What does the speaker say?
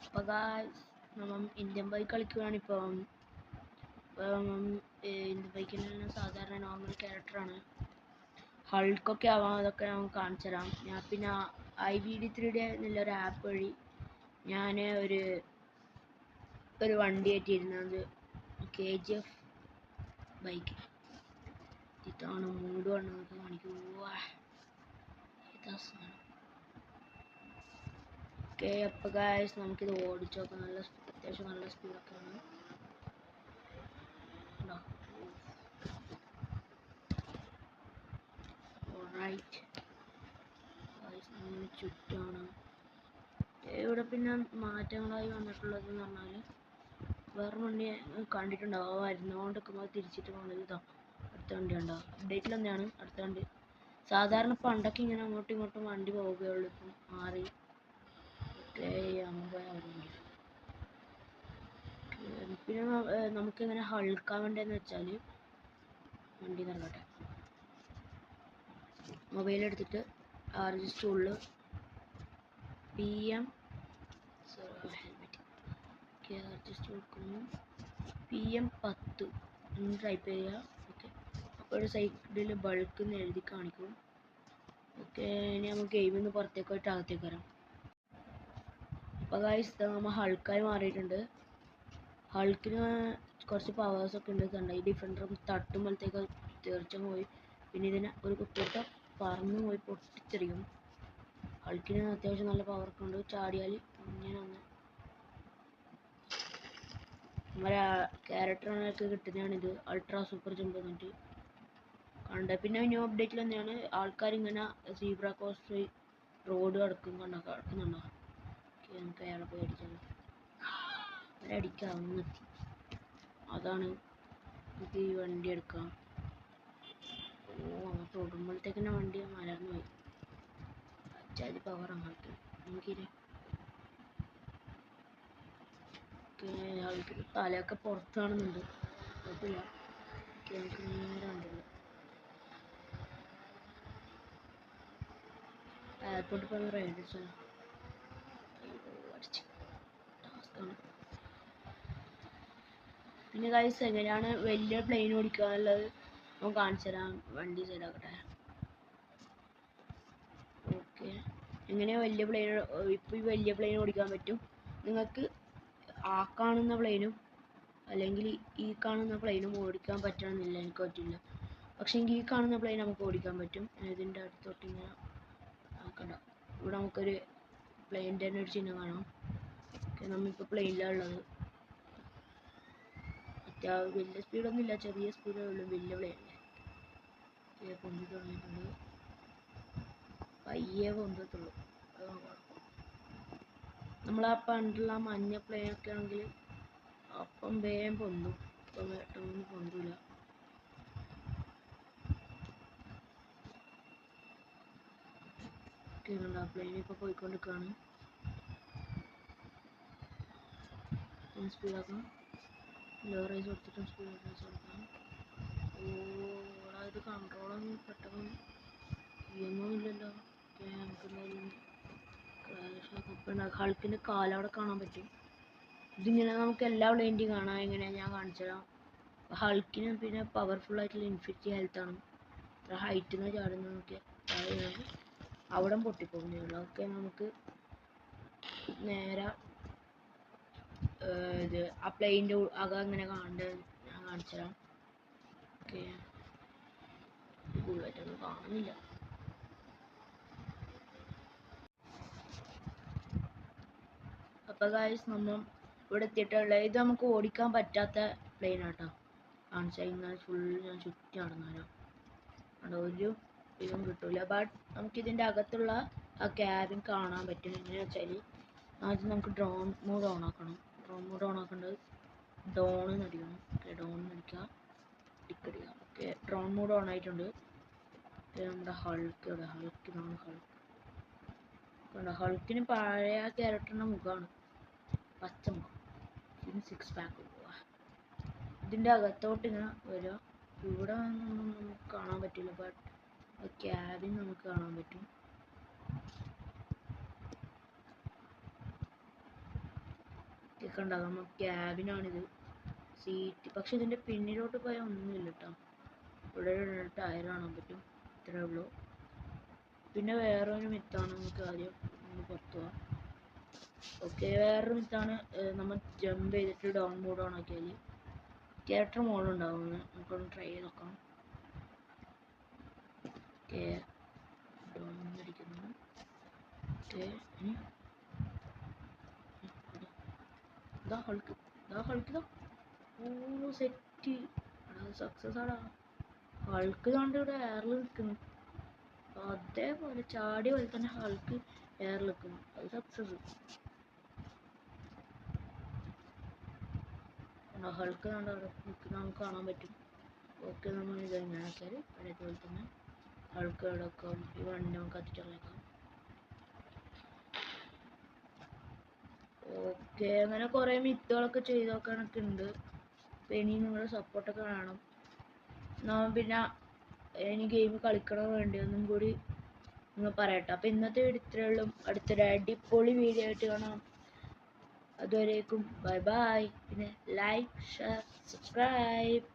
അപ്പോൾ ഗായ്സ് നമ്മൾ Indian bike കളിക്കുകയാണിപ്പം. Indian ബൈക്കിന് സാധാരണ നോർമൽ ക്യാരക്ടറാണ്. ഹൾക്കൊക്കെ ആവാം, അതൊക്കെ നമുക്ക് കാണിച്ചു തരാം. ഞാൻ പിന്നെ IVD3D എന്നുള്ളൊരു ആപ്പ് വഴി ഞാൻ ഒരു വണ്ടി ആയിട്ടിരുന്നത് KGF ബൈക്ക്. ഇതാണ് മൂഡ് വണ്ണൊക്കെ കാണിക്കുക. ഓക്കെ, അപ്പോൾ ഗായ്സ് നമുക്കിത് ഓടിച്ചു നോക്കാം. അത്യാവശ്യം നല്ല സ്പീഡൊക്കെയാണ്. ചുറ്റാണ് ഇവിടെ പിന്നെ മാറ്റങ്ങളായി വന്നിട്ടുള്ളതെന്ന് പറഞ്ഞാൽ വേറെ വണ്ടി കണ്ടിട്ടുണ്ടാവും. വരുന്നോണ്ടിരിക്കുമ്പോൾ തിരിച്ചിട്ട് പോകുന്നത്. ഇതാ അടുത്ത വണ്ടി ഉണ്ടോ, അപ്ഡേറ്റിൽ തന്നെയാണ് അടുത്ത വണ്ടി. സാധാരണ പണ്ടൊക്കെ ഇങ്ങനെ അങ്ങോട്ടും ഇങ്ങോട്ടും വണ്ടി പോവുകയുള്ളൂ, ഇപ്പം മാറി. പിന്നെ നമുക്കിങ്ങനെ ഹൾക്കാൻ വേണ്ടിയെന്ന് വെച്ചാൽ വണ്ടി നിറകട്ടെ മൊബൈൽ എടുത്തിട്ട് RG ടൂളിൽ PM PM10 ടൈപ്പ് ചെയ്യുക. ഓക്കെ, അപ്പോൾ ഒരു സൈഡിൽ ബൾക്ക് എന്ന് എഴുതി കാണിക്കും. ഓക്കെ, ഇനി നമുക്ക് ഗെയിമിൽ നിന്ന് പുറത്തേക്ക് പോയിട്ട് അകത്തേക്ക് വരാം. അപ്പോൾ ഗൈസ് നമ്മൾ ഹൾക്കായി മാറിയിട്ടുണ്ട്. ഹൾക്കിന് കുറച്ച് പവേഴ്സൊക്കെ ഉണ്ട്. കണ്ട ഈ ഡിഫൻഡർ തട്ടുമ്പോഴത്തേക്ക് തീർച്ചയായും പോയി. പിന്നെ ഇതിനെ ഒരു കുത്തിയിട്ട പറന്ന് പോയി പൊട്ടിത്തെറിയും. ഹൾക്കിന് അത്യാവശ്യം നല്ല പവറൊക്കെ ഉണ്ട്. ചാടിയാൽ ഇങ്ങനെ ഒന്ന് നമ്മുടെ ക്യാരക്ടറിനൊക്കെ കിട്ടുന്നതാണിത്. അൾട്രാ സൂപ്പർ ജമ്പ് എന്നിട്ട് കണ്ട. പിന്നെ ന്യൂ അപ്ഡേറ്റിൽ തന്നെയാണ് ആൾക്കാരിങ്ങനെ സീബ്ര ക്രോസ് റോഡ് കിടക്കുന്നുണ്ടോ. നമുക്ക് അയാളെ പോയി അടിച്ചാൽ അവരടിക്കാവുന്ന. അതാണ് നമുക്ക് ഈ വണ്ടി എടുക്കാം. തൊടുമ്പോഴത്തേക്ക് തന്നെ വണ്ടി മലർന്നു പോയി. അച്ചാതി പവർ അങ്ങോട്ട് നമുക്കിത്. ആൾക്ക് തലയൊക്കെ പുറത്ത് കാണുന്നുണ്ട്, കുഴപ്പമില്ല. നമുക്ക് നേരെ ഉണ്ടല്ലോ എയർപോർട്ടിൽ പോയി റൈഡ് അടിച്ചാൽ ടാസ്ക്കാണ്. പിന്നെ ഗൈസ് എങ്ങനെയാണ് വലിയ പ്ലെയിൻ ഓടിക്കുക എന്നുള്ളത് നമുക്ക് കാണിച്ചു തരാം. വണ്ടി സൈഡാക്കട്ടെ. ഓക്കെ, എങ്ങനെയാണ് വലിയ പ്ലെയിൻ ഇപ്പോൾ ഈ വലിയ പ്ലെയിൻ ഓടിക്കാൻ പറ്റും. നിങ്ങൾക്ക് ആ കാണുന്ന പ്ലെയിനും അല്ലെങ്കിൽ ഈ കാണുന്ന പ്ലെയിനും ഓടിക്കാൻ പറ്റണമെന്നില്ല, എനിക്ക് പറ്റില്ല. പക്ഷേ എങ്കിൽ ഈ കാണുന്ന പ്ലെയിൻ നമുക്ക് ഓടിക്കാൻ പറ്റും. ഇതിൻ്റെ അടുത്തോട്ട് ഇങ്ങനെ ആക്കണ്ട. ഇവിടെ നമുക്കൊരു പ്ലെയിൻ്റെ തന്നെ ഒരു ചിഹ്നം കാണാം. ഓക്കെ, നമ്മളിപ്പോൾ പ്ലെയിനിലാണ് ഉള്ളത്. അത്യാവശ്യം വലിയ സ്പീഡൊന്നും ഇല്ല, ചെറിയ സ്പീഡേ ഉള്ളൂ. വലിയ പ്ലെയിനല്ലേ പൊന്തി തുടങ്ങിയിട്ടുണ്ട്. പയ്യെ പൊന്തത്തുള്ളൂ. നമ്മളാ പണ്ടുള്ള മഞ്ഞ പ്ലെയിനൊക്കെ ആണെങ്കിൽ അപ്പം വേഗം പൊന്തും. ഇപ്പം പെട്ടെന്ന് പൊന്തില്ല. പ്ലെയിൻ ഇപ്പോൾ പോയിക്കൊണ്ടിരിക്കുകയാണ്. സ്പീഡാക്കാം. ലോ റൈസ് കൊടുത്തിട്ടും സ്പീഡ് റൈസ് കൊടുക്കാം. ഇത് കൺട്രോളൊന്നും പെട്ടെന്ന് ചെയ്യുന്നൊന്നുമില്ലല്ലോ. നമുക്ക് എന്തായാലും ഹൾക്കിൻ്റെ കാലവിടെ കാണാൻ പറ്റും. ഇതിങ്ങനെ നമുക്ക് എല്ലാ പ്ലെയിൻ്റെയും കാണാം. എങ്ങനെയാണ് ഞാൻ കാണിച്ചു തരാം. ഹൾക്കിന് പിന്നെ പവർഫുൾ ആയിട്ടുള്ള ഇൻഫിനിറ്റി ഹെൽത്താണ്. ഇത്ര ഹൈറ്റിൽ നിന്ന് ചാടുന്ന നോക്കിയാൽ അവിടെ പൊട്ടിപ്പോകുന്നേ. ഓക്കെ, നമുക്ക് നേരെ ഇത് ആ പ്ലെയിൻ്റെ അകം അങ്ങനെ കാണേണ്ടത് ഞാൻ കാണിച്ചു തരാം. ഓക്കെ, ബുള്ളറ്റൊന്നും കാണുന്നില്ല. അപ്പോൾ ഗൈസ് നമ്മൾ ഇവിടെ എത്തിയിട്ടുള്ള ഇത് നമുക്ക് ഓടിക്കാൻ പറ്റാത്ത പ്ലെയിൻ ആട്ടോ. കാണിച്ചാൽ ഇങ്ങനെ ഫുൾ ഞാൻ ചുറ്റി നടന്നാലോ ഒരു ഇതും കിട്ടൂല. ബട്ട് നമുക്കിതിൻ്റെ അകത്തുള്ള ആ ക്യാബിൻ കാണാൻ പറ്റും. എങ്ങനെയാ വെച്ചാൽ ആദ്യം നമുക്ക് ഡ്രോൺ മോഡ് ഓൺ ആക്കണം. ഡ്രോൺ മോഡ് ഓൺ ആക്കേണ്ടത് ഡോൺ അടിക്കണം. ഓക്കെ, ഡോൺ അടിക്കുക, ടിക്കടിക്കുക. ഓക്കെ, ഡ്രോൺ മോഡ് ഓൺ ആയിട്ടുണ്ട്. നമ്മുടെ ഹൾക്കിനാണ് ഹൾക്കിന് പഴയ ക്യാരക്ടറിൻ്റെ മുഖമാണ്, പച്ചമുഖം. പിന്നെ 6 പാക്ക്. ഇതിൻ്റെ അകത്തോട്ട് ഇങ്ങനെ വരിക. ഇവിടെ ഒന്നും നമുക്ക് കാണാൻ പറ്റില്ല, ബട്ട് ക്യാബിൻ നമുക്ക് കാണാൻ പറ്റും. കണ്ട നമ്മൾ ക്യാബിനാണിത്. സീറ്റ് പക്ഷെ ഇതിൻ്റെ പിന്നിലോട്ട് പോയാൽ ഒന്നുമില്ല കേട്ടോ. ഇവിടെ ടയർ കാണാൻ പറ്റും, ഇത്രേ ഉള്ളൂ. പിന്നെ വേറൊരു മിത്താണ്, നമുക്ക് ആദ്യം ഒന്ന് പുറത്തു പോവാം. ഓക്കെ, വേറൊരു മിത്താണ് നമ്മൾ ജമ്പ് ചെയ്തിട്ട് ഡൗൺ മോഡ് ഓൺ ആക്കിയാൽ ക്യാരക്ടർ മോഡ് ഉണ്ടാവുന്നത്. നമുക്കൊന്ന് ട്രൈ ചെയ്ത് നോക്കാം. ഓക്കെ, ഡൗൺ അടിക്കുന്നു. ഓക്കെ, ഹൾക്ക് ഓ സെറ്റ്, സക്സസ് ആടാ. ഹൾക്ക് കണ്ട് ഇവിടെ എയറിൽ നിൽക്കുന്നു. അതേപോലെ ചാടിയ പോലെ തന്നെ ഹൾക്ക് എയറിൽ നിൽക്കുന്നു. അത് സക്സസ്. ഹൾക്ക് കണ്ട് അവിടെ നിൽക്കുന്ന നമുക്ക് കാണാൻ പറ്റും. ഓക്കെ, നമ്മൾ ഇത് എങ്ങനെയാക്കിയാൽ അതേപോലെ തന്നെ ഹൾക്ക് അവിടെ വെക്കാം. ഈ വണ്ടി നമുക്ക് കത്തിച്ചേക്കാം. ഓക്കെ, അങ്ങനെ കുറേ മിത്തുകളൊക്കെ ചെയ്ത് നോക്കാനൊക്കെ ഉണ്ട്. അപ്പം ഇനി നിങ്ങളുടെ സപ്പോർട്ടൊക്കെ വേണം. പിന്നെ ഇനി ഗെയിം കളിക്കണം വേണ്ടിയൊന്നും കൂടി നിങ്ങൾ പറയട്ടെ. അപ്പം ഇന്നത്തെ വീഡിയോ ഇത്രയേ ഉള്ളൂ. അടുത്തൊരു അടിപൊളി വീഡിയോ ആയിട്ട് കാണാം. അതുവരേക്കും ബൈ ബൈ. പിന്നെ ലൈക്ക്, ഷെയർ, സബ്സ്ക്രൈബ്.